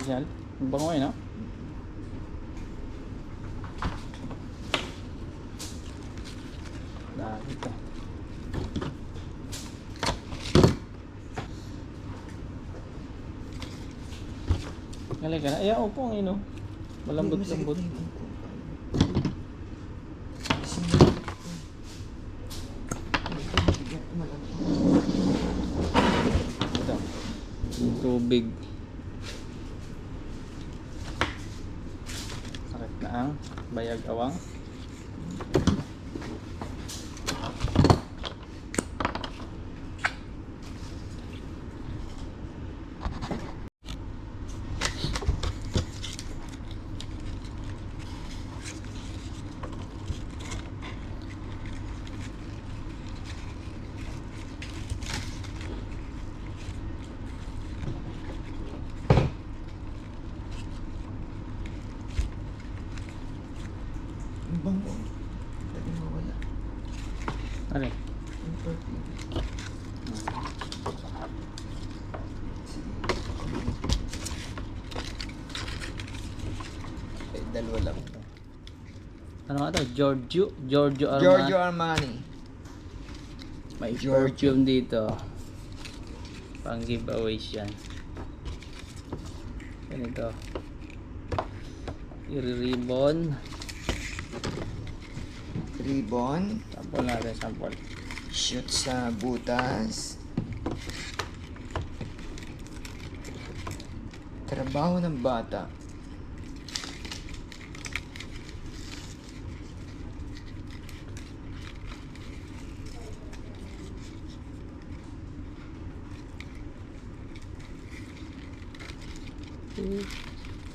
Rizal. Ang bango eh, no? Dami ito. Galing ka na. Ay, upo ang ino. Malambot-lambot. Ito. Tubig. Sakit na ang bayag awang. Ang bango. Dali mawala. Ano? Ang perfume. Ay, dalawa lang. Ano nga ito? Giorgio Armani. Giorgio Armani. May Giorgio. perfume dito. Pang giveaways yan. Ganito. I-ribbon. Ribbon. Sample natin, sample. Shoot sa butas. Trabaho ng bata.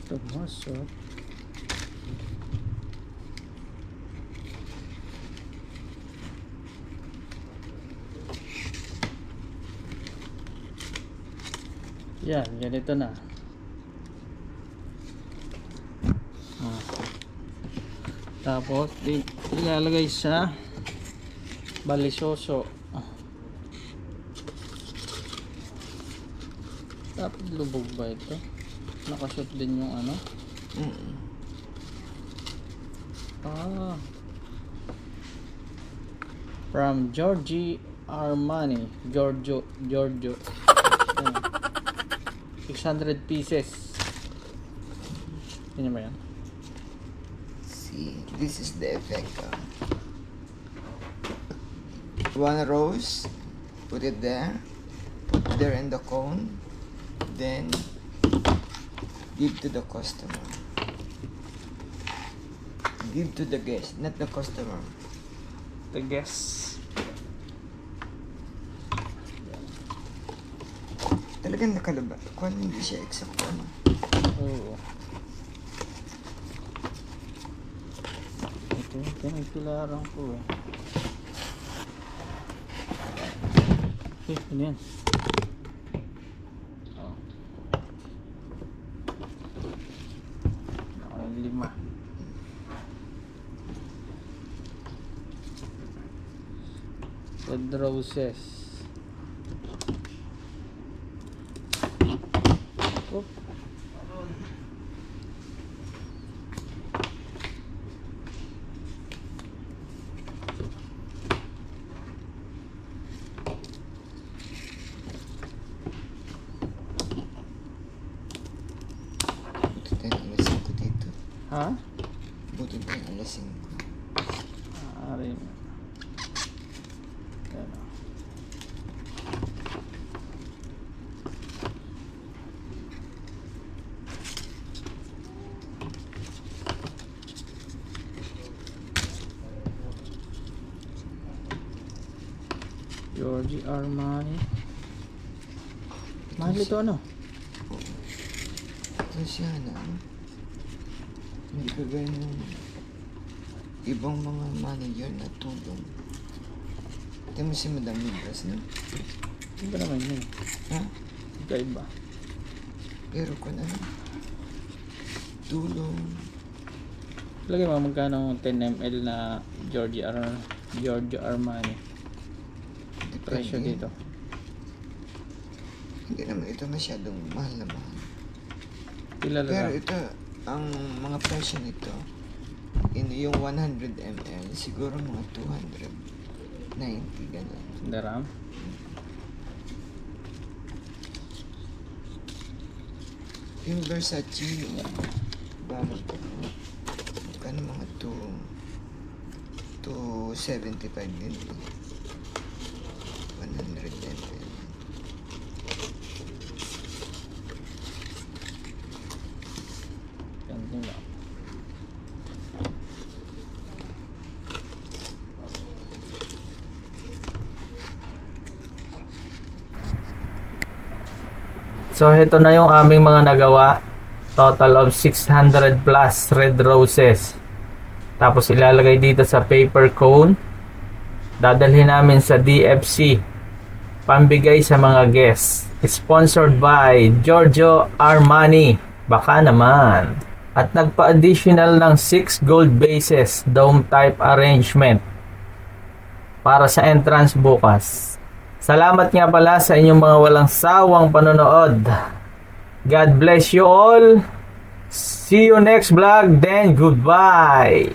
Tumasok. Yan, ganito na. Tapos ilalagay sa balisoso. Dapat lubog ba ito? Nakashoot din yung ano? From Giorgio Armani. Giorgio. Ayan. 600 pieces. Yan ba yan? See, this is the effect. One rose, put it there in the cone, then give to the customer. Give to the guest, not the customer. The guess. Talagang nakalaba. Kung hindi siya exact ano. Oo. Ito yung pinagpilaran ko eh. Ano yan? Oh. Ako yung 5. Red roses. Oh. Buti tayo ng alas 5 dito. Ha? Buti tayo ng alas 5. Ari mo. Yan o. Giorgio Armani. Mahal ito ano? Ito siya na. Hindi ka ganyan. Ibang mga manager na tulong. Ito mo si Madam Migras, no? Hindi ba naman yun? Ha? Iba. Pero kung ano, tulong. Lagay mo magkano 10 ml na Giorgio Armani. Presyo Depende. dito. Hindi naman ito masyadong mahal na mahal. Pila Pero lang. ito, ang mga presyo nito, yung 100 ml, siguro mga 290, gano'n. Daram. Yung Versace, bakit ano mga 275 din. 100 ml. Ganito lang. So ito na yung aming mga nagawa. Total of 600 plus red roses. Tapos ilalagay dito sa paper cone. Dadalhin namin sa DFC. Pambigay sa mga guests. Sponsored by Giorgio Armani. Baka naman. At nagpa-additional ng 6 gold bases dome type arrangement para sa entrance bukas. Salamat nga pala sa inyong mga walang sawang panonood. God bless you all. See you next vlog, then goodbye.